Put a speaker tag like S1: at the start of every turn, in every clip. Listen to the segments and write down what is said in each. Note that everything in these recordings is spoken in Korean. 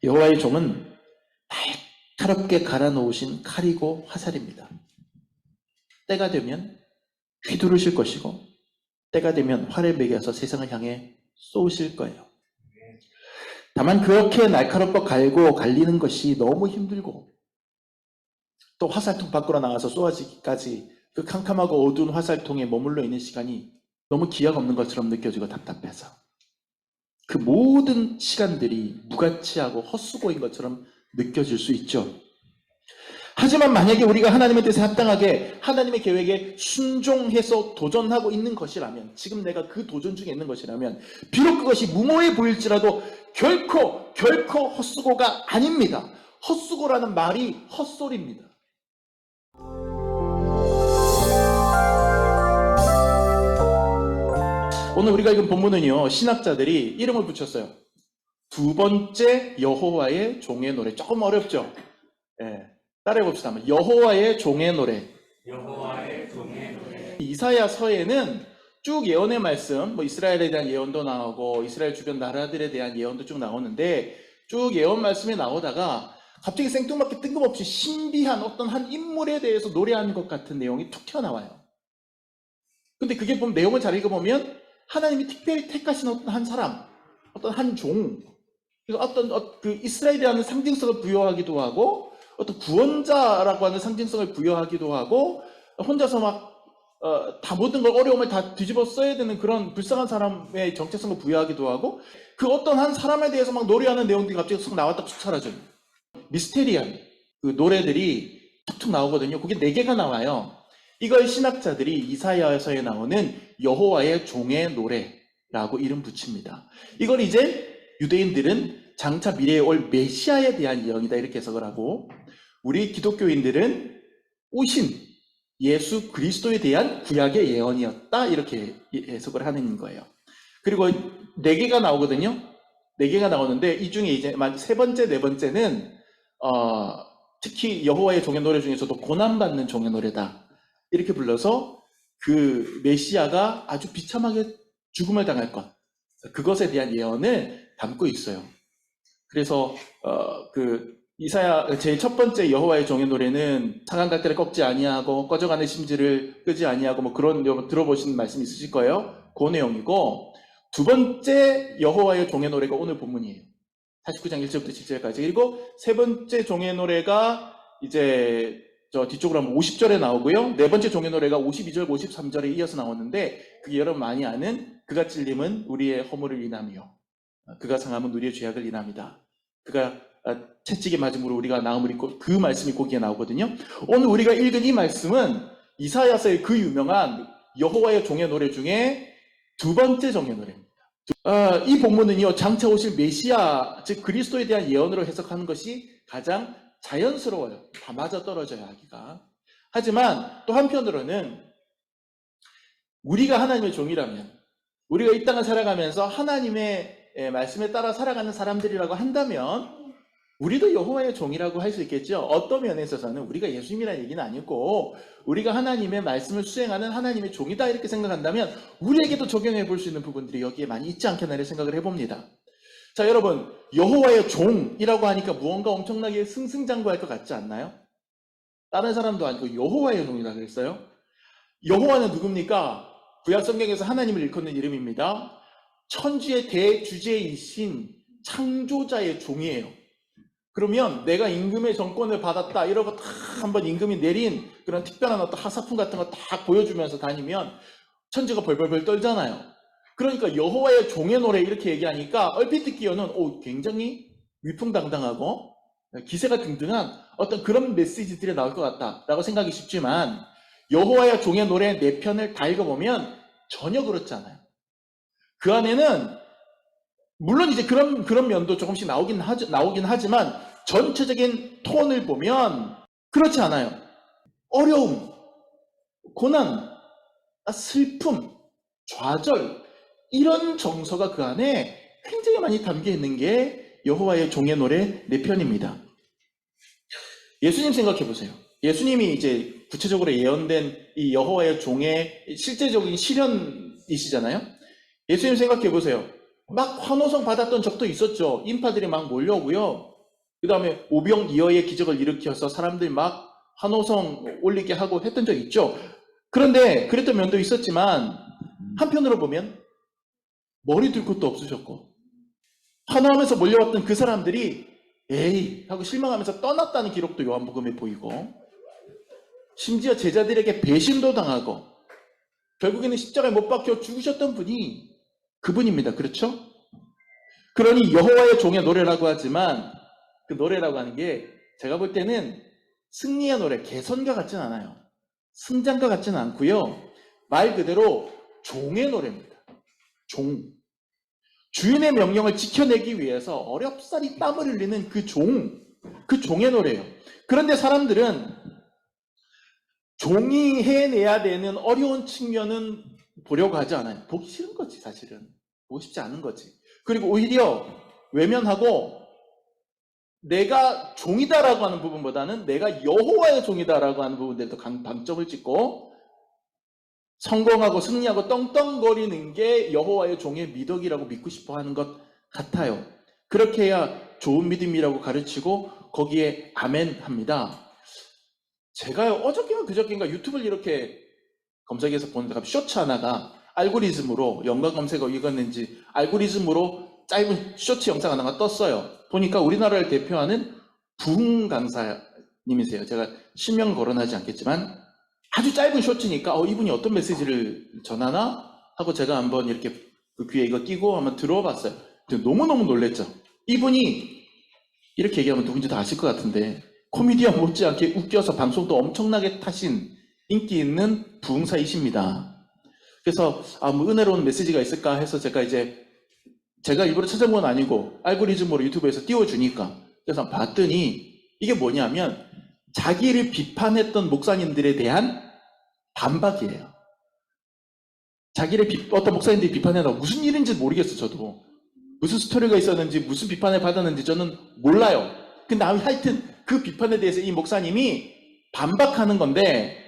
S1: 여호와의 종은 날카롭게 갈아 놓으신 칼이고 화살입니다. 때가 되면 휘두르실 것이고 때가 되면 활을 매겨서 세상을 향해 쏘실 거예요. 다만 그렇게 날카롭고 갈고 갈리는 것이 너무 힘들고 또 화살통 밖으로 나가서 쏘아지기까지 그 캄캄하고 어두운 화살통에 머물러 있는 시간이 너무 기약 없는 것처럼 느껴지고 답답해서 그 모든 시간들이 무가치하고 헛수고인 것처럼 느껴질 수 있죠. 하지만 만약에 우리가 하나님의 뜻에 합당하게 하나님의 계획에 순종해서 도전하고 있는 것이라면, 지금 내가 그 도전 중에 있는 것이라면 비록 그것이 무모해 보일지라도 결코 헛수고가 아닙니다. 헛수고라는 말이 헛소리입니다. 오늘 우리가 읽은 본문은요, 신학자들이 이름을 붙였어요. 두 번째 여호와의 종의 노래. 조금 어렵죠? 예, 따라해봅시다. 여호와의 종의 노래.
S2: 여호와의 종의 노래.
S1: 이사야서에는 쭉 예언의 말씀, 이스라엘에 대한 예언도 나오고 이스라엘 주변 나라들에 대한 예언도 쭉 나오는데, 쭉 예언 말씀이 나오다가 갑자기 생뚱맞게 뜬금없이 신비한 어떤 한 인물에 대해서 노래하는 것 같은 내용이 툭 튀어나와요. 근데 그게 보면 내용을 잘 읽어보면 하나님이 특별히 택하신 어떤 한 사람, 어떤 한 종, 어떤 그 이스라엘이라는 상징성을 부여하기도 하고, 어떤 구원자라고 하는 상징성을 부여하기도 하고, 혼자서 다 모든 걸 어려움을 다 뒤집어 써야 되는 그런 불쌍한 사람의 정체성을 부여하기도 하고, 그 어떤 한 사람에 대해서 막 노래하는 내용들이 갑자기 쑥 나왔다 쑥 사라져요. 미스테리한 그 노래들이 툭툭 나오거든요. 그게 4개가 나와요. 이걸 신학자들이 이사야서에 나오는 여호와의 종의 노래라고 이름 붙입니다. 이걸 이제 유대인들은 장차 미래에 올 메시아에 대한 예언이다 이렇게 해석을 하고, 우리 기독교인들은 오신 예수 그리스도에 대한 구약의 예언이었다 이렇게 해석을 하는 거예요. 그리고 4개가 나오거든요. 4개가 나오는데 이 중에 이제 세 번째, 네 번째는 특히 여호와의 종의 노래 중에서도 고난받는 종의 노래다 이렇게 불러서 그 메시아가 아주 비참하게 죽음을 당할 것, 그것에 대한 예언을 담고 있어요. 그래서 그 이사야 제일 첫 번째 여호와의 종의 노래는 상한 갈대를 꺾지 아니하고 꺼져가는 심지를 끄지 아니하고 그런 들어보신 말씀 있으실 거예요. 그 내용이고, 두 번째 여호와의 종의 노래가 오늘 본문이에요. 49장 1절부터 7절까지. 그리고 세 번째 종의 노래가 이제 저 뒤쪽으로 하면 50절에 나오고요. 네 번째 종의 노래가 52절, 53절에 이어서 나오는데, 그게 여러분 많이 아는 그가 찔림은 우리의 허물을 인하며 그가 상함은 우리의 죄악을 인합니다. 그가 채찍에 맞음으로 우리가 나음을 입고, 그 말씀이 거기에 나오거든요. 오늘 우리가 읽은 이 말씀은 이사야서의 그 유명한 여호와의 종의 노래 중에 두 번째 종의 노래입니다. 이 본문은요, 장차 오실 메시아, 즉 그리스도에 대한 예언으로 해석하는 것이 가장 자연스러워요. 다 맞아떨어져야 하기가. 하지만 또 한편으로는 우리가 하나님의 종이라면, 우리가 이 땅을 살아가면서 하나님의 말씀에 따라 살아가는 사람들이라고 한다면 우리도 여호와의 종이라고 할 수 있겠죠. 어떤 면에 있어서는 우리가 예수님이라는 얘기는 아니고 우리가 하나님의 말씀을 수행하는 하나님의 종이다 이렇게 생각한다면 우리에게도 적용해 볼 수 있는 부분들이 여기에 많이 있지 않겠나 이런 생각을 해봅니다. 자, 여러분, 여호와의 종이라고 하니까 무언가 엄청나게 승승장구할 것 같지 않나요? 다른 사람도 아니고 여호와의 종이라 그랬어요. 여호와는 누굽니까? 구약 성경에서 하나님을 일컫는 이름입니다. 천지의 대주제이신 창조자의 종이에요. 그러면 내가 임금의 정권을 받았다 이러고 딱 한번 임금이 내린 그런 특별한 어떤 하사품 같은 거 딱 보여주면서 다니면 천지가 벌벌벌 떨잖아요. 그러니까 여호와의 종의 노래 이렇게 얘기하니까 얼핏 듣기에는 굉장히 위풍당당하고 기세가 등등한 어떤 그런 메시지들이 나올 것 같다라고 생각이 쉽지만, 여호와의 종의 노래 4편을 다 읽어보면 전혀 그렇지 않아요. 그 안에는 물론 이제 그런 면도 조금씩 나오긴 하지만 전체적인 톤을 보면 그렇지 않아요. 어려움, 고난, 슬픔, 좌절, 이런 정서가 그 안에 굉장히 많이 담겨 있는 게 여호와의 종의 노래 4편입니다. 예수님 생각해 보세요. 예수님이 이제 구체적으로 예언된 이 여호와의 종의 실제적인 실현이시잖아요. 예수님 생각해 보세요. 막 환호성 받았던 적도 있었죠. 인파들이 막 몰려오고요. 그 다음에 오병이어의 기적을 일으켜서 사람들이 막 환호성 올리게 하고 했던 적 있죠. 그런데 그랬던 면도 있었지만 한편으로 보면 머리 들 것도 없으셨고 환호하면서 몰려왔던 그 사람들이 에이 하고 실망하면서 떠났다는 기록도 요한복음에 보이고 심지어 제자들에게 배신도 당하고 결국에는 십자가에 못 박혀 죽으셨던 분이 그분입니다. 그렇죠? 그러니 여호와의 종의 노래라고 하지만 그 노래라고 하는 게 제가 볼 때는 승리의 노래, 개선과 같지는 않아요. 승장과 같지는 않고요. 말 그대로 종의 노래입니다. 종. 주인의 명령을 지켜내기 위해서 어렵사리 땀을 흘리는 그 종의 노래예요. 그런데 사람들은 종이 해내야 되는 어려운 측면은 보려고 하지 않아요. 보기 싫은 거지, 사실은. 보고 싶지 않은 거지. 그리고 오히려 외면하고 내가 종이다라고 하는 부분보다는 내가 여호와의 종이다라고 하는 부분들에 더 방점을 찍고 성공하고 승리하고 떵떵거리는 게 여호와의 종의 미덕이라고 믿고 싶어 하는 것 같아요. 그렇게 해야 좋은 믿음이라고 가르치고 거기에 아멘 합니다. 제가 어저께인가 그저께인가 유튜브를 이렇게 검색해서 보는데 쇼츠 하나가 알고리즘으로 연관 검색어 읽었는지 알고리즘으로 짧은 쇼츠 영상 하나가 떴어요. 보니까 우리나라를 대표하는 부흥 강사님이세요. 제가 실명 거론하지 않겠지만 아주 짧은 쇼츠니까 이분이 어떤 메시지를 전하나 하고 제가 한번 이렇게 그 귀에 이거 끼고 한번 들어봤어요. 너무너무 놀랬죠. 이분이 이렇게 얘기하면 누군지 다 아실 것 같은데 코미디언 못지않게 웃겨서 방송도 엄청나게 타신 인기 있는 부흥사이십니다. 그래서 뭐 은혜로운 메시지가 있을까 해서 제가 일부러 찾아본 건 아니고 알고리즘으로 유튜브에서 띄워주니까 그래서 봤더니 이게 뭐냐면 자기를 비판했던 목사님들에 대한 반박이에요. 자기를 어떤 목사님들이 비판해서 무슨 일인지 모르겠어요. 저도 무슨 스토리가 있었는지 무슨 비판을 받았는지 저는 몰라요. 근데 하여튼 그 비판에 대해서 이 목사님이 반박하는 건데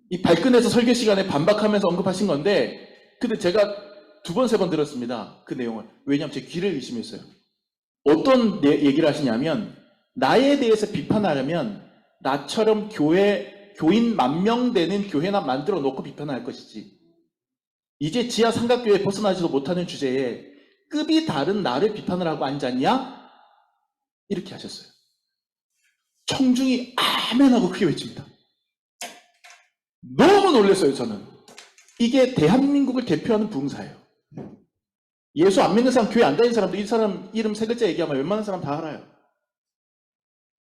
S1: 이 발끈해서 설교 시간에 반박하면서 언급하신 건데 근데 제가 2번, 3번 들었습니다. 그 내용을. 왜냐하면 제 귀를 의심했어요. 어떤 얘기를 하시냐면 나에 대해서 비판하려면 나처럼 교인 10,000명 되는 교회나 만들어 놓고 비판할 것이지 이제 지하 삼각교에 벗어나지도 못하는 주제에 급이 다른 나를 비판을 하고 앉았냐? 이렇게 하셨어요. 청중이 아멘하고 크게 외칩니다. 너무 놀랐어요. 저는. 이게 대한민국을 대표하는 부흥사예요. 예수 안 믿는 사람, 교회 안 다니는 사람도 이 사람 이름 3글자 얘기하면 웬만한 사람 다 알아요.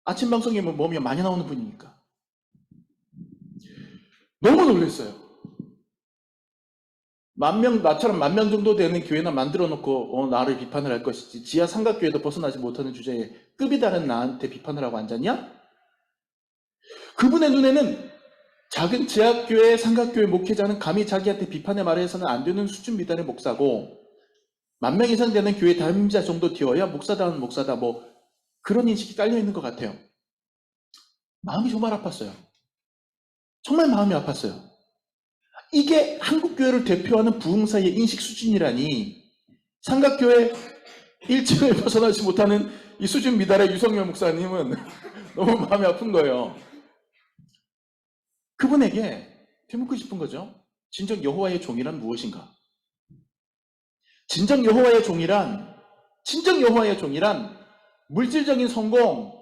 S1: 아침 방송에 뭐면 많이 나오는 분이니까. 너무 놀랐어요. 나처럼 10,000명 정도 되는 교회나 만들어 놓고 나를 비판을 할 것이지 지하 삼각교에도 벗어나지 못하는 주제에 급이 다른 나한테 비판을 하고 앉았냐? 그분의 눈에는 작은 지하교회, 삼각교회 목회자는 감히 자기한테 비판의 말을 해서는 안 되는 수준 미달의 목사고 10,000명 이상 되는 교회 담임자 정도 되어야 목사다운 목사다 뭐 그런 인식이 깔려있는 것 같아요. 마음이 정말 아팠어요. 정말 마음이 아팠어요. 이게 한국교회를 대표하는 부흥사의 인식 수준이라니 삼각교회 1층을 벗어나지 못하는 이 수준 미달의 유성열 목사님은 너무 마음이 아픈 거예요. 그분에게 되묻고 싶은 거죠. 진정 여호와의 종이란 무엇인가? 진정 여호와의 종이란 물질적인 성공,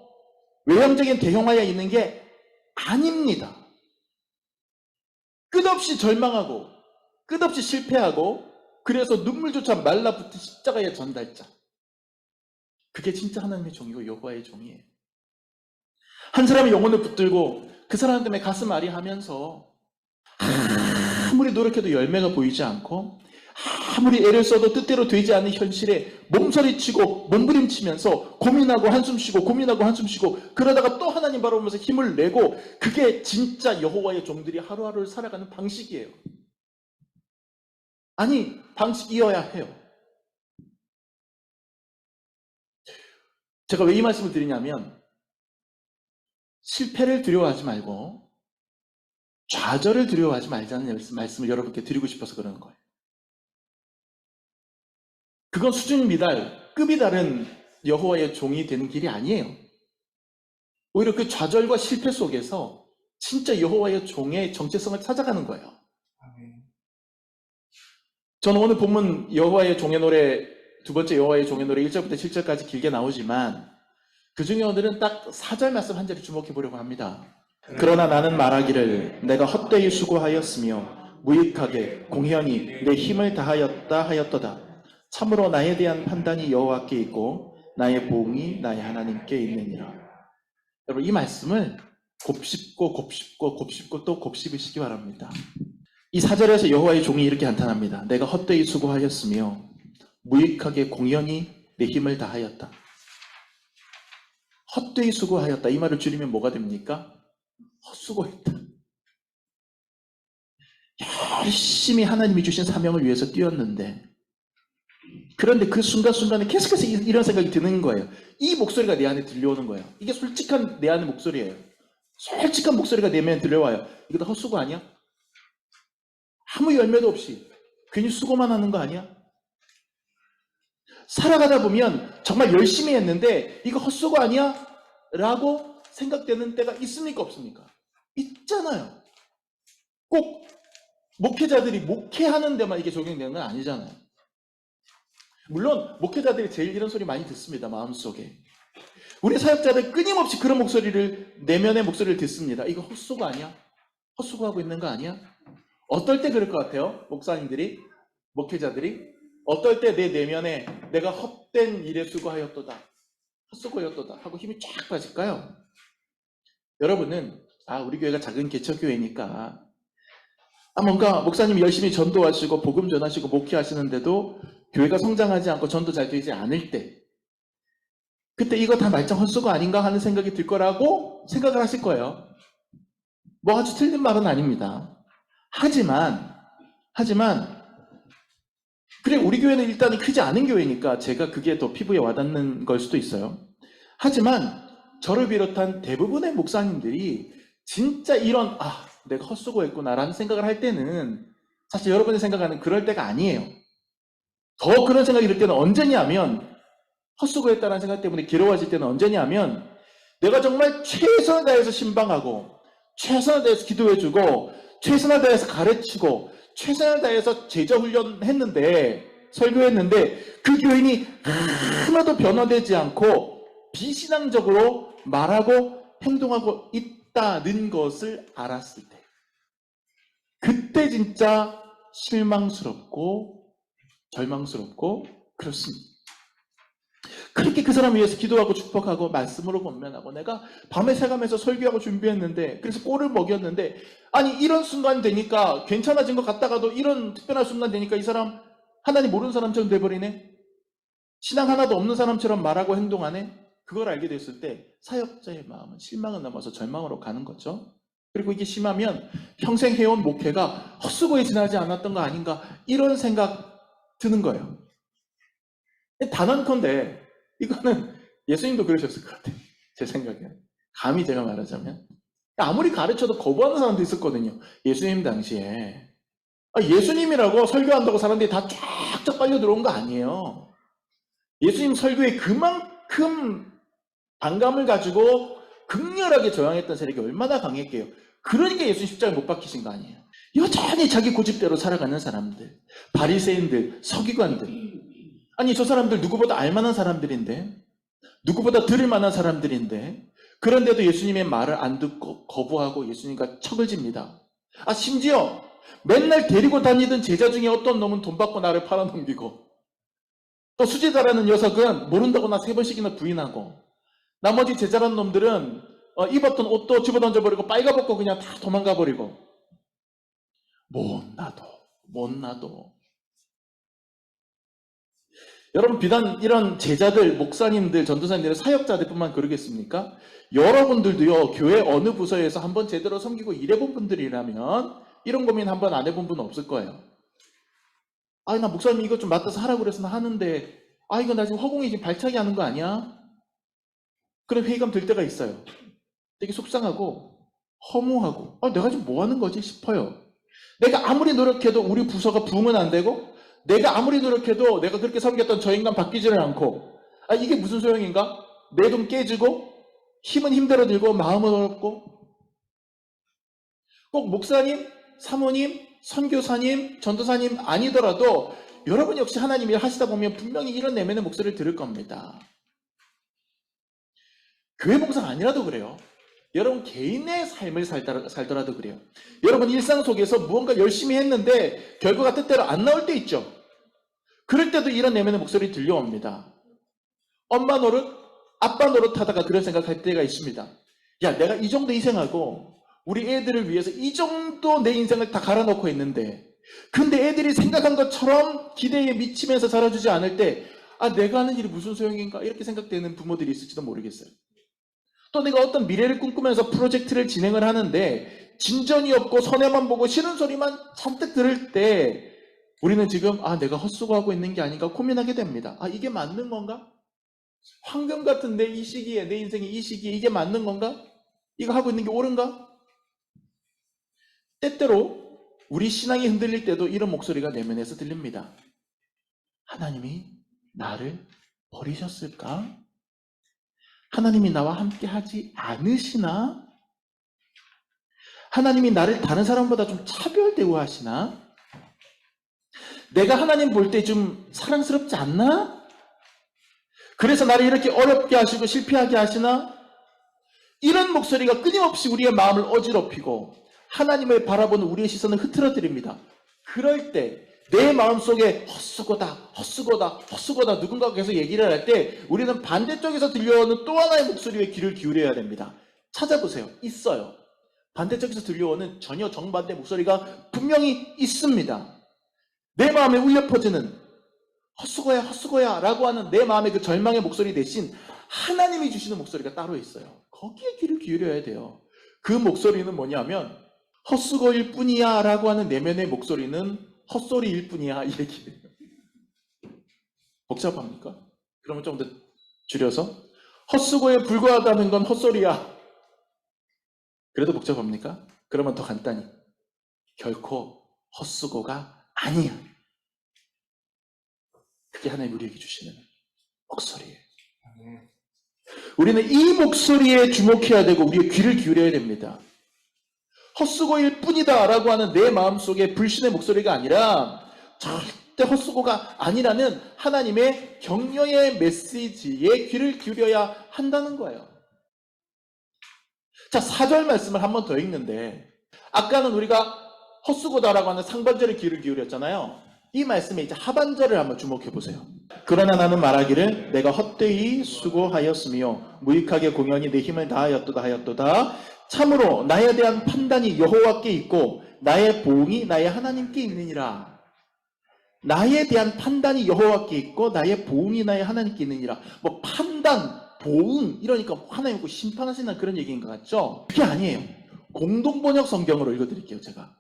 S1: 외형적인 대형화에 있는 게 아닙니다. 끝없이 절망하고 끝없이 실패하고 그래서 눈물조차 말라붙은 십자가의 전달자. 그게 진짜 하나님의 종이고 여호와의 종이에요. 한 사람의 영혼을 붙들고 그 사람 때문에 가슴 아리하면서 아무리 노력해도 열매가 보이지 않고 아무리 애를 써도 뜻대로 되지 않는 현실에 몸서리치고 몸부림치면서 고민하고 한숨 쉬고 고민하고 한숨 쉬고 그러다가 또 하나님 바라보면서 힘을 내고 그게 진짜 여호와의 종들이 하루하루를 살아가는 방식이에요. 아니 방식이어야 해요. 제가 왜 이 말씀을 드리냐면 실패를 두려워하지 말고 좌절을 두려워하지 말자는 말씀을 여러분께 드리고 싶어서 그러는 거예요. 그건 수준 미달, 급이 다른 여호와의 종이 되는 길이 아니에요. 오히려 그 좌절과 실패 속에서 진짜 여호와의 종의 정체성을 찾아가는 거예요.
S2: 아멘.
S1: 저는 오늘 본문 여호와의 종의 노래, 두 번째 여호와의 종의 노래 1절부터 7절까지 길게 나오지만 그 중에 오늘은 딱 4절 말씀 한 절에 주목해 보려고 합니다. 그러나 나는 말하기를 내가 헛되이 수고하였으며 무익하게 공연히 내 힘을 다하였다 하였도다. 참으로 나에 대한 판단이 여호와께 있고 나의 보응이 나의 하나님께 있느니라. 여러분 이 말씀을 곱씹고 곱씹고 곱씹고 또 곱씹으시기 바랍니다. 이 4절에서 여호와의 종이 이렇게 한탄합니다. 내가 헛되이 수고하였으며 무익하게 공연히 내 힘을 다하였다. 헛되이 수고하였다. 이 말을 줄이면 뭐가 됩니까? 헛수고했다. 열심히 하나님이 주신 사명을 위해서 뛰었는데 그런데 그 순간순간에 계속해서 이런 생각이 드는 거예요. 이 목소리가 내 안에 들려오는 거예요. 이게 솔직한 내 안의 목소리예요. 솔직한 목소리가 내 안에 들려와요. 이거 다 헛수고 아니야? 아무 열매도 없이 괜히 수고만 하는 거 아니야? 살아가다 보면 정말 열심히 했는데 이거 헛수고 아니야? 라고 생각되는 때가 있습니까? 없습니까? 있잖아요. 꼭 목회자들이 목회하는 데만 이게 적용되는 건 아니잖아요. 물론 목회자들이 제일 이런 소리 많이 듣습니다. 마음속에. 우리 사역자들 끊임없이 그런 목소리를 내면의 목소리를 듣습니다. 이거 헛수고 아니야? 헛수고하고 있는 거 아니야? 어떨 때 그럴 것 같아요? 목사님들이, 목회자들이 어떨 때 내 내면에 내가 헛된 일에 수고하였도다, 헛수고였도다 하고 힘이 쫙 빠질까요? 여러분은 우리 교회가 작은 개척교회니까 뭔가 목사님이 열심히 전도하시고 복음 전하시고 목회하시는데도 교회가 성장하지 않고 전도 잘 되지 않을 때 그때 이거 다 말짱 헛수고 아닌가 하는 생각이 들 거라고 생각을 하실 거예요. 뭐 아주 틀린 말은 아닙니다. 하지만 그래 우리 교회는 일단은 크지 않은 교회니까 제가 그게 더 피부에 와닿는 걸 수도 있어요. 하지만 저를 비롯한 대부분의 목사님들이 진짜 이런 내가 헛수고했구나라는 생각을 할 때는 사실 여러분이 생각하는 그럴 때가 아니에요. 더 그런 생각이 들 때는 언제냐면 헛수고했다는 생각 때문에 괴로워질 때는 언제냐면 내가 정말 최선을 다해서 신방하고 최선을 다해서 기도해주고 최선을 다해서 가르치고 최선을 다해서 제자훈련 했는데 설교했는데 그 교인이 하나도 변화되지 않고 비신앙적으로 말하고 행동하고 있다는 것을 알았을 때 그때 진짜 실망스럽고 절망스럽고 그렇습니다. 그렇게 그 사람 위해서 기도하고 축복하고 말씀으로 권면하고 내가 밤에 새가면서 설교하고 준비했는데 그래서 꼴을 먹였는데 이런 순간 되니까 괜찮아진 것 같다가도 이런 특별한 순간 되니까 이 사람 하나님 모르는 사람처럼 돼버리네. 신앙 하나도 없는 사람처럼 말하고 행동하네. 그걸 알게 됐을 때 사역자의 마음은 실망을 넘어서 절망으로 가는 거죠. 그리고 이게 심하면 평생 해온 목회가 헛수고에 지나지 않았던 거 아닌가 이런 생각 드는 거예요. 단언컨대 이거는 예수님도 그러셨을 것 같아요. 제 생각에. 감히 제가 말하자면. 아무리 가르쳐도 거부하는 사람도 있었거든요. 예수님 당시에. 예수님이라고 설교한다고 사람들이 다 쫙쫙 빨려 들어온 거 아니에요. 예수님 설교에 그만큼 반감을 가지고 극렬하게 저항했던 세력이 얼마나 강했게요. 그러니까 예수님 십자가에 못 박히신 거 아니에요. 여전히 자기 고집대로 살아가는 사람들, 바리새인들, 서기관들. 저 사람들 누구보다 알만한 사람들인데 누구보다 들을 만한 사람들인데 그런데도 예수님의 말을 안 듣고 거부하고 예수님과 척을 집니다. 심지어 맨날 데리고 다니던 제자 중에 어떤 놈은 돈 받고 나를 팔아넘기고 또 수제자라는 녀석은 모른다고 나 3번씩이나 부인하고 나머지 제자라는 놈들은 입었던 옷도 집어던져버리고 빨가벗고 그냥 다 도망가버리고 못나도 여러분 비단 이런 제자들, 목사님들, 전도사님들, 사역자들뿐만 그러겠습니까? 여러분들도요 교회 어느 부서에서 한번 제대로 섬기고 일해본 분들이라면 이런 고민 한번 안 해본 분은 없을 거예요. 나 목사님 이거 좀 맡아서 하라고 그래서 나 하는데 이거 나 지금 허공에 지금 발차기 하는 거 아니야? 그런 회의감 들 때가 있어요. 되게 속상하고 허무하고 내가 지금 뭐 하는 거지 싶어요. 내가 아무리 노력해도 우리 부서가 부흥은 안 되고 내가 아무리 노력해도 내가 그렇게 섬겼던 저 인간 바뀌지를 않고, 아, 이게 무슨 소용인가? 내 돈 깨지고, 힘은 힘대로 들고, 마음은 어렵고, 꼭 목사님, 사모님, 선교사님, 전도사님 아니더라도 여러분 역시 하나님이 하시다 보면 분명히 이런 내면의 목소리를 들을 겁니다. 교회 봉사가 아니라도 그래요. 여러분 개인의 삶을 살더라도 그래요. 여러분 일상 속에서 무언가 열심히 했는데 결과가 뜻대로 안 나올 때 있죠. 그럴 때도 이런 내면의 목소리 들려옵니다. 엄마 노릇, 아빠 노릇 하다가 그런 생각할 때가 있습니다. 야, 내가 이 정도 희생하고 우리 애들을 위해서 이 정도 내 인생을 다 갈아놓고 있는데, 근데 애들이 생각한 것처럼 기대에 미치면서 자라주지 않을 때, 아, 내가 하는 일이 무슨 소용인가? 이렇게 생각되는 부모들이 있을지도 모르겠어요. 또 내가 어떤 미래를 꿈꾸면서 프로젝트를 진행을 하는데 진전이 없고 손해만 보고 싫은 소리만 잔뜩 들을 때 우리는 지금 내가 헛수고하고 있는 게 아닌가 고민하게 됩니다. 아, 이게 맞는 건가? 황금 같은 내 이 시기에, 내 인생의 이 시기에 이게 맞는 건가? 이거 하고 있는 게 옳은가? 때때로 우리 신앙이 흔들릴 때도 이런 목소리가 내면에서 들립니다. 하나님이 나를 버리셨을까? 하나님이 나와 함께 하지 않으시나? 하나님이 나를 다른 사람보다 좀 차별 대우하시나? 내가 하나님 볼 때 좀 사랑스럽지 않나? 그래서 나를 이렇게 어렵게 하시고 실패하게 하시나? 이런 목소리가 끊임없이 우리의 마음을 어지럽히고 하나님을 바라보는 우리의 시선을 흐트러뜨립니다. 그럴 때 내 마음속에 헛수고다 누군가가 계속 얘기를 할 때 우리는 반대쪽에서 들려오는 또 하나의 목소리에 귀를 기울여야 됩니다. 찾아보세요. 있어요. 반대쪽에서 들려오는 전혀 정반대 목소리가 분명히 있습니다. 내 마음에 울려 퍼지는 헛수고야 라고 하는 내 마음의 그 절망의 목소리 대신 하나님이 주시는 목소리가 따로 있어요. 거기에 귀를 기울여야 돼요. 그 목소리는 뭐냐면 헛수고일 뿐이야 라고 하는 내면의 목소리는 헛소리일 뿐이야 이 얘기예요. 복잡합니까? 그러면 좀 더 줄여서 헛수고에 불과하다는 건 헛소리야. 그래도 복잡합니까? 그러면 더 간단히 결코 헛수고가 아니야. 그게 하나님 우리에게 주시는 목소리예요. 우리는 이 목소리에 주목해야 되고 우리의 귀를 기울여야 됩니다. 헛수고일 뿐이다 라고 하는 내 마음속에 불신의 목소리가 아니라 절대 헛수고가 아니라는 하나님의 격려의 메시지에 귀를 기울여야 한다는 거예요. 자, 4절 말씀을 한 번 더 읽는데 아까는 우리가 헛수고다라고 하는 상반절에 귀를 기울였잖아요. 이 말씀에 이제 하반절을 한번 주목해 보세요. 그러나 나는 말하기를 내가 헛되이 수고하였으며 무익하게 공연히 내 힘을 다하였도다 하였도다. 참으로 나에 대한 판단이 여호와께 있고 나의 보응이 나의 하나님께 있느니라. 나에 대한 판단이 여호와께 있고 나의 보응이 나의 하나님께 있느니라. 뭐 판단, 보응 이러니까 하나님 그 심판하신다는 그런 얘기인 것 같죠? 그게 아니에요. 공동번역 성경으로 읽어드릴게요. 제가.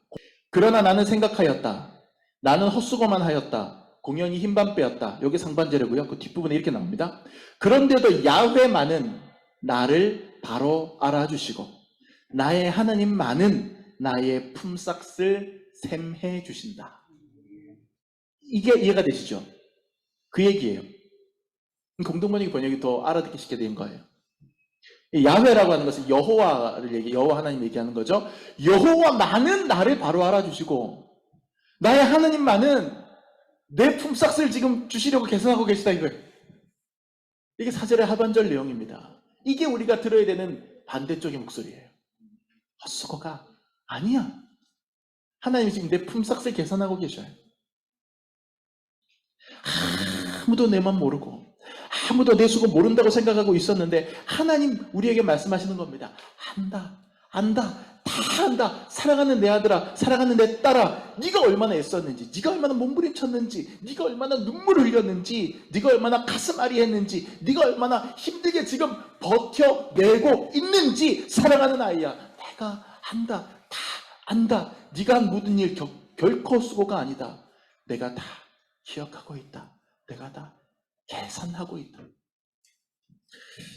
S1: 그러나 나는 생각하였다. 나는 헛수고만 하였다. 공연히 힘만 빼었다. 여기 상반절이고요. 그 뒷부분에 이렇게 나옵니다. 그런데도 야훼만은 나를 바로 알아주시고 나의 하나님만은 나의 품삯을 샘해 주신다. 이게 이해가 되시죠? 그 얘기예요. 공동번역 번역이 더 알아듣기 쉽게 된 거예요. 야훼라고 하는 것은 여호와 하나님 얘기하는 거죠. 여호와만은 나를 바로 알아주시고 나의 하나님만은 내 품삯을 지금 주시려고 계산하고 계시다 이거예요. 이게 4절의 하반절 내용입니다. 이게 우리가 들어야 되는 반대쪽의 목소리예요. 헛수고가 아니야. 하나님이 지금 내 품삯을 계산하고 계셔요. 아무도 내 맘 모르고 아무도 내 수고 모른다고 생각하고 있었는데 하나님 우리에게 말씀하시는 겁니다. 안다. 다 안다. 사랑하는 내 아들아, 사랑하는 내 딸아, 네가 얼마나 애썼는지, 네가 얼마나 몸부림쳤는지, 네가 얼마나 눈물을 흘렸는지, 네가 얼마나 가슴 아리했는지, 네가 얼마나 힘들게 지금 버텨내고 있는지 사랑하는 아이야. 내가 안다. 다 안다. 네가 한 모든 일 결코 수고가 아니다. 내가 다 기억하고 있다. 내가 다 계산하고 있다.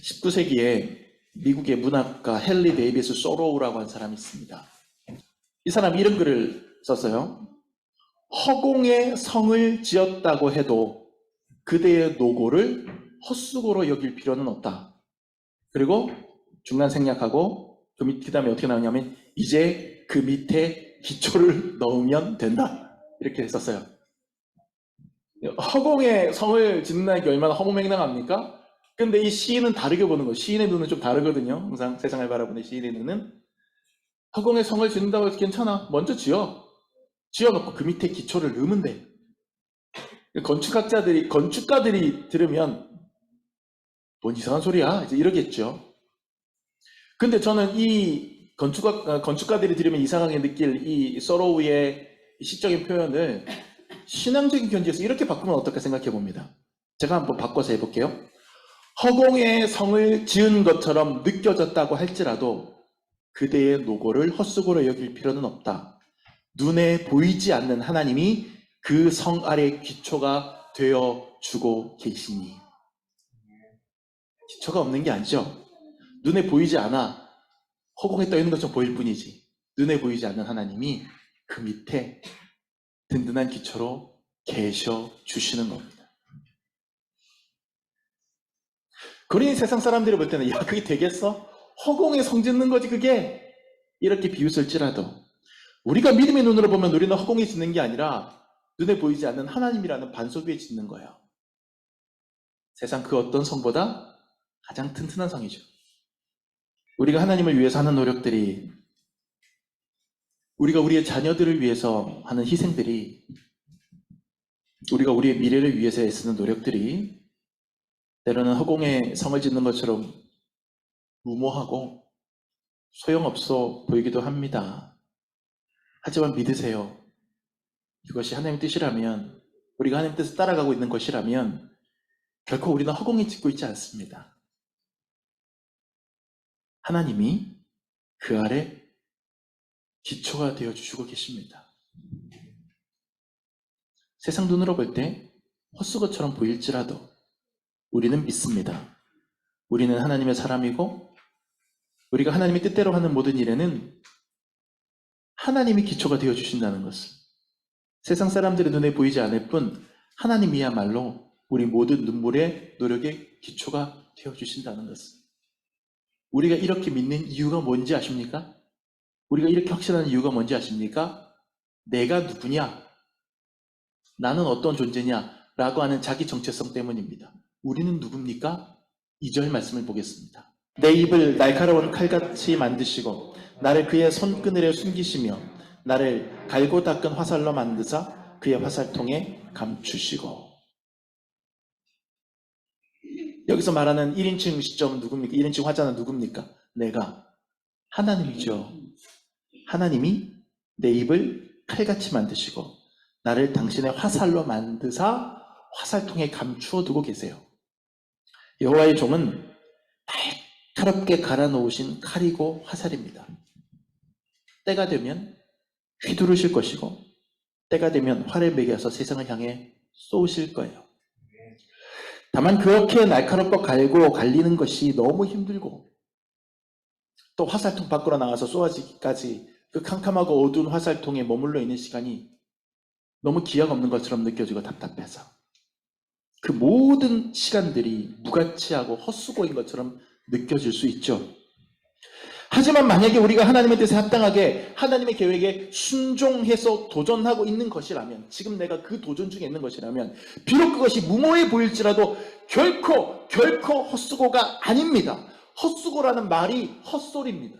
S1: 19세기에 미국의 문학가 헨리 데이비스 소로우라고 하는 사람이 있습니다. 이 사람이 이런 글을 썼어요. 허공에 성을 지었다고 해도 그대의 노고를 헛수고로 여길 필요는 없다. 그리고 중간 생략하고 그 다음에 어떻게 나오냐면 이제 그 밑에 기초를 넣으면 된다. 이렇게 했었어요. 허공에 성을 짓는다는 게 얼마나 허무맹랑합니까? 근데 이 시인은 다르게 보는 거예요. 시인의 눈은 좀 다르거든요. 항상 세상을 바라보는 시인의 눈은 허공에 성을 짓는다고 해서 괜찮아. 먼저 지어놓고 그 밑에 기초를 넣으면 돼. 건축가들이 들으면 뭔 이상한 소리야? 이제 이러겠죠. 근데 저는 이 건축가들이 들으면 이상하게 느낄 이 서로우의 시적인 표현을 신앙적인 견지에서 이렇게 바꾸면 어떨까 생각해 봅니다. 제가 한번 바꿔서 해볼게요. 허공에 성을 지은 것처럼 느껴졌다고 할지라도 그대의 노고를 헛수고로 여길 필요는 없다. 눈에 보이지 않는 하나님이 그 성 아래 기초가 되어 주고 계시니. 기초가 없는 게 아니죠. 눈에 보이지 않아. 허공에 떠 있는 것처럼 보일 뿐이지. 눈에 보이지 않는 하나님이 그 밑에 든든한 기초로 계셔 주시는 겁니다. 그러니 세상 사람들이 볼 때는 야 그게 되겠어? 허공에 성 짓는 거지 그게? 이렇게 비웃을지라도 우리가 믿음의 눈으로 보면 우리는 허공에 짓는 게 아니라 눈에 보이지 않는 하나님이라는 반석 위에 짓는 거예요. 세상 그 어떤 성보다 가장 튼튼한 성이죠. 우리가 하나님을 위해서 하는 노력들이, 우리가 우리의 자녀들을 위해서 하는 희생들이, 우리가 우리의 미래를 위해서 애쓰는 노력들이 때로는 허공에 성을 짓는 것처럼 무모하고 소용없어 보이기도 합니다. 하지만 믿으세요. 그것이 하나님의 뜻이라면, 우리가 하나님의 뜻을 따라가고 있는 것이라면 결코 우리는 허공에 짓고 있지 않습니다. 하나님이 그 아래 기초가 되어주시고 계십니다. 세상 눈으로 볼 때 헛수고처럼 보일지라도 우리는 믿습니다. 우리는 하나님의 사람이고 우리가 하나님의 뜻대로 하는 모든 일에는 하나님이 기초가 되어주신다는 것을, 세상 사람들의 눈에 보이지 않을 뿐 하나님이야말로 우리 모든 눈물의 노력의 기초가 되어주신다는 것을, 우리가 이렇게 믿는 이유가 뭔지 아십니까? 우리가 이렇게 확신하는 이유가 뭔지 아십니까? 내가 누구냐? 나는 어떤 존재냐? 라고 하는 자기 정체성 때문입니다. 우리는 누굽니까? 2절 말씀을 보겠습니다. 내 입을 날카로운 칼같이 만드시고 나를 그의 손그늘에 숨기시며 나를 갈고 닦은 화살로 만드사 그의 화살통에 감추시고. 여기서 말하는 1인칭 시점은 누굽니까? 1인칭 화자는 누굽니까? 내가. 하나님이죠. 하나님이 내 입을 칼같이 만드시고 나를 당신의 화살로 만드사 화살통에 감추어 두고 계세요. 여호와의 종은 날카롭게 갈아놓으신 칼이고 화살입니다. 때가 되면 휘두르실 것이고 때가 되면 활을 매겨서 세상을 향해 쏘실 거예요. 다만 그렇게 날카롭고 갈고 갈리는 것이 너무 힘들고 또 화살통 밖으로 나가서 쏘아지기까지 그 캄캄하고 어두운 화살통에 머물러 있는 시간이 너무 기약 없는 것처럼 느껴지고 답답해서 그 모든 시간들이 무가치하고 헛수고인 것처럼 느껴질 수 있죠. 하지만 만약에 우리가 하나님의 뜻에 합당하게 하나님의 계획에 순종해서 도전하고 있는 것이라면, 지금 내가 그 도전 중에 있는 것이라면 비록 그것이 무모해 보일지라도 결코 헛수고가 아닙니다. 헛수고라는 말이 헛소리입니다.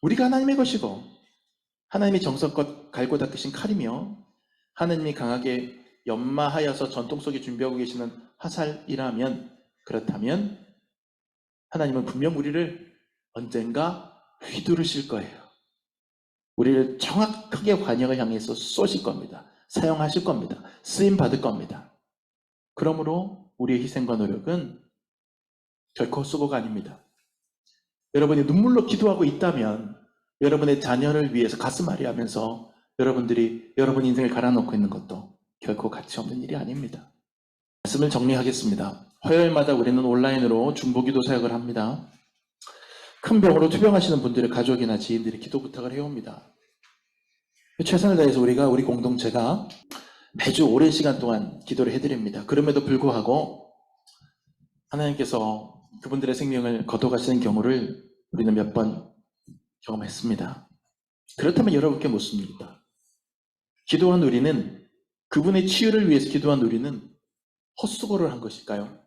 S1: 우리가 하나님의 것이고 하나님이 정성껏 갈고 닦으신 칼이며 하나님이 강하게 연마하여서 전통 속에 준비하고 계시는 화살이라면, 그렇다면 하나님은 분명 우리를 언젠가 휘두르실 거예요. 우리를 정확하게 환영을 향해서 쏘실 겁니다. 사용하실 겁니다. 쓰임 받을 겁니다. 그러므로 우리의 희생과 노력은 결코 헛수고가 아닙니다. 여러분이 눈물로 기도하고 있다면 여러분의 자녀를 위해서 가슴앓이 하면서 여러분들이 여러분 인생을 갈아놓고 있는 것도 결코 가치 없는 일이 아닙니다. 말씀을 정리하겠습니다. 화요일마다 우리는 온라인으로 중보기도 사역을 합니다. 큰 병으로 투병하시는 분들의 가족이나 지인들이 기도 부탁을 해옵니다. 최선을 다해서 우리 공동체가 매주 오랜 시간 동안 기도를 해드립니다. 그럼에도 불구하고 하나님께서 그분들의 생명을 거둬가시는 경우를 우리는 몇 번 경험했습니다. 그렇다면 여러분께 묻습니다. 기도한 우리는, 그분의 치유를 위해서 기도한 우리는 헛수고를 한 것일까요?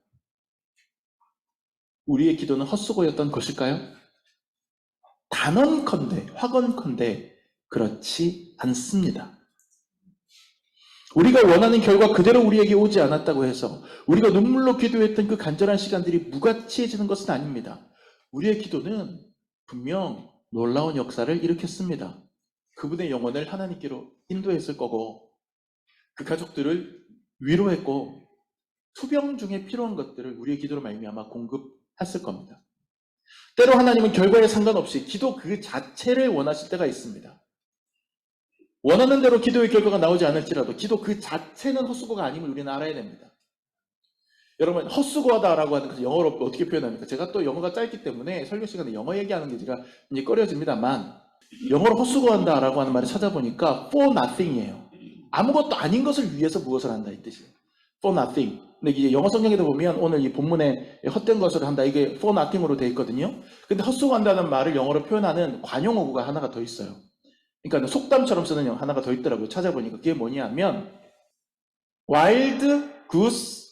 S1: 우리의 기도는 헛수고였던 것일까요? 단언컨대, 확언컨대 그렇지 않습니다. 우리가 원하는 결과 그대로 우리에게 오지 않았다고 해서 우리가 눈물로 기도했던 그 간절한 시간들이 무가치해지는 것은 아닙니다. 우리의 기도는 분명 놀라운 역사를 일으켰습니다. 그분의 영혼을 하나님께로 인도했을 거고, 그 가족들을 위로했고, 투병 중에 필요한 것들을 우리의 기도로 말미암아 공급했을 겁니다. 때로 하나님은 결과에 상관없이 기도 그 자체를 원하실 때가 있습니다. 원하는 대로 기도의 결과가 나오지 않을지라도 기도 그 자체는 헛수고가 아님을 우리는 알아야 됩니다. 여러분, 헛수고하다라고 하는 그 영어로 어떻게 표현합니까? 제가 또 영어가 짧기 때문에 설교 시간에 영어 얘기하는 게 제가 이제 꺼려집니다만, 영어로 헛수고한다라고 하는 말을 찾아보니까 for nothing이에요. 아무것도 아닌 것을 위해서 무엇을 한다 이 뜻이에요. for nothing. 근데 이제 영어 성경에도 보면 오늘 이 본문에 헛된 것을 한다, 이게 for nothing으로 되어 있거든요. 근데 헛수고한다는 말을 영어로 표현하는 관용어구가 하나가 더 있어요. 그러니까 속담처럼 쓰는 하나가 더 있더라고요. 찾아보니까 그게 뭐냐면 wild goose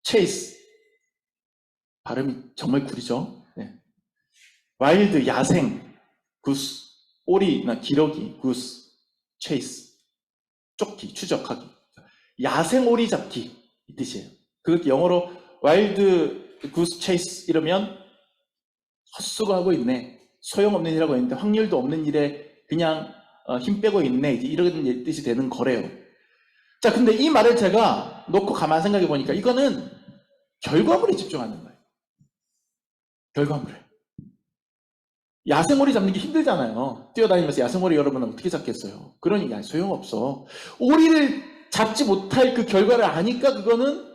S1: chase. 발음이 정말 구리죠. 네. wild 야생, goose 오리나 기러기, goose chase 쫓기, 추적하기, 야생 오리 잡기 이 뜻이에요. 그것 영어로 wild goose chase 이러면 헛수고하고 있네, 소용없는 일하고 있는데 확률도 없는 일에 그냥 힘 빼고 있네, 이런 뜻이 되는 거래요. 자, 근데 이 말을 제가 놓고 가만 생각해 보니까 이거는 결과물에 집중하는 거예요. 결과물에. 야생오리 잡는 게 힘들잖아요. 뛰어다니면서 야생오리 여러분은 어떻게 잡겠어요? 그러니까 소용없어. 오리를 잡지 못할 그 결과를 아니까 그거는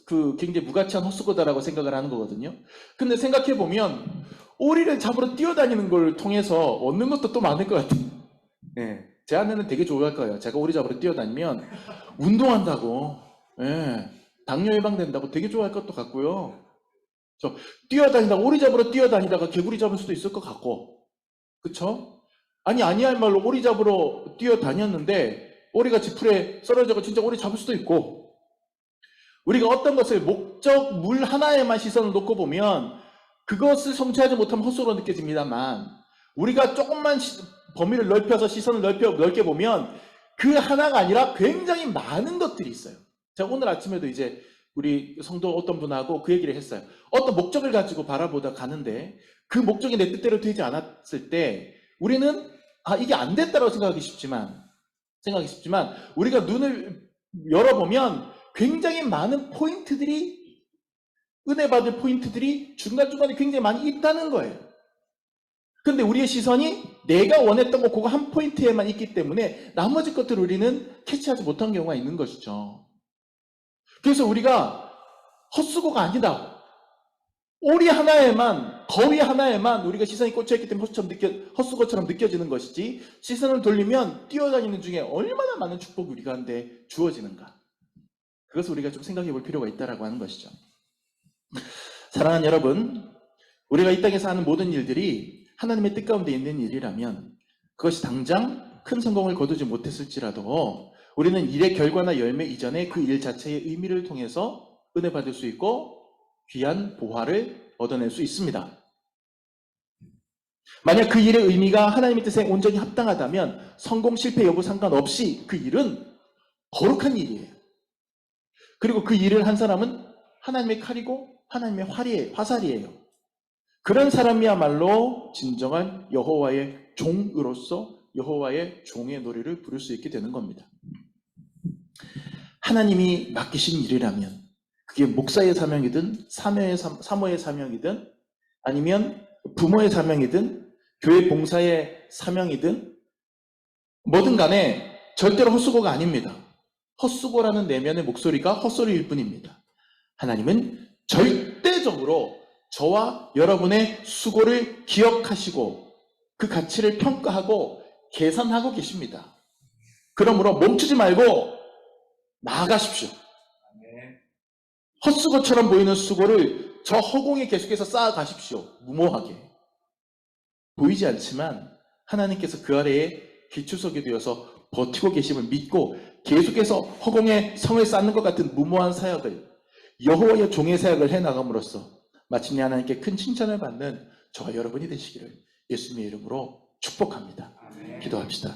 S1: 그 굉장히 무가치한 헛수고다라고 생각을 하는 거거든요. 근데 생각해 보면 오리를 잡으러 뛰어다니는 걸 통해서 얻는 것도 또 많을 것 같아요. 네. 제 아내는 되게 좋아할 거예요. 제가 오리 잡으러 뛰어다니면 운동한다고, 네, 당뇨 예방된다고 되게 좋아할 것도 같고요. 뛰어다니다가, 오리 잡으러 뛰어다니다가 개구리 잡을 수도 있을 것 같고, 그쵸? 아니야말로 오리 잡으러 뛰어다녔는데 오리가 지풀에 썰어져서 진짜 오리 잡을 수도 있고, 우리가 어떤 것을 목적, 물 하나에만 시선을 놓고 보면 그것을 성취하지 못하면 헛수고로 느껴집니다만, 우리가 조금만 범위를 넓혀서 시선을 넓게 보면 그 하나가 아니라 굉장히 많은 것들이 있어요. 제가 오늘 아침에도 이제 우리 성도 어떤 분하고 그 얘기를 했어요. 어떤 목적을 가지고 바라보다 가는데 그 목적이 내 뜻대로 되지 않았을 때 우리는 이게 안 됐다고 생각하기 쉽지만 우리가 눈을 열어보면 굉장히 많은 포인트들이, 은혜 받을 포인트들이 중간중간에 굉장히 많이 있다는 거예요. 근데 우리의 시선이 내가 원했던 거 그거 한 포인트에만 있기 때문에 나머지 것들을 우리는 캐치하지 못한 경우가 있는 것이죠. 그래서 우리가 헛수고가 아니다, 오리 하나에만, 거위 하나에만 우리가 시선이 꽂혀있기 때문에 헛수고처럼 느껴지는 것이지, 시선을 돌리면 뛰어다니는 중에 얼마나 많은 축복이 우리가한테 주어지는가, 그것을 우리가 좀 생각해 볼 필요가 있다라고 하는 것이죠. 사랑하는 여러분, 우리가 이 땅에서 하는 모든 일들이 하나님의 뜻 가운데 있는 일이라면 그것이 당장 큰 성공을 거두지 못했을지라도 우리는 일의 결과나 열매 이전에 그 일 자체의 의미를 통해서 은혜 받을 수 있고 귀한 보화를 얻어낼 수 있습니다. 만약 그 일의 의미가 하나님의 뜻에 온전히 합당하다면 성공 실패 여부 상관없이 그 일은 거룩한 일이에요. 그리고 그 일을 한 사람은 하나님의 칼이고 하나님의 화살이에요. 그런 사람이야말로 진정한 여호와의 종으로서 여호와의 종의 노래를 부를 수 있게 되는 겁니다. 하나님이 맡기신 일이라면 그게 목사의 사명이든 사모의 사명이든 아니면 부모의 사명이든 교회 봉사의 사명이든 뭐든 간에 절대로 헛수고가 아닙니다. 헛수고라는 내면의 목소리가 헛소리일 뿐입니다. 하나님은 절대적으로 저와 여러분의 수고를 기억하시고 그 가치를 평가하고 계산하고 계십니다. 그러므로 멈추지 말고 나아가십시오.
S2: 아멘.
S1: 헛수고처럼 보이는 수고를 저 허공에 계속해서 쌓아가십시오. 무모하게. 보이지 않지만 하나님께서 그 아래에 기초석이 되어서 버티고 계심을 믿고 계속해서 허공에 성을 쌓는 것 같은 무모한 사역을, 여호와의 종의 사역을 해나감으로써 마침내 하나님께 큰 칭찬을 받는 저와 여러분이 되시기를 예수님의 이름으로 축복합니다.
S2: 아멘.
S1: 기도합시다.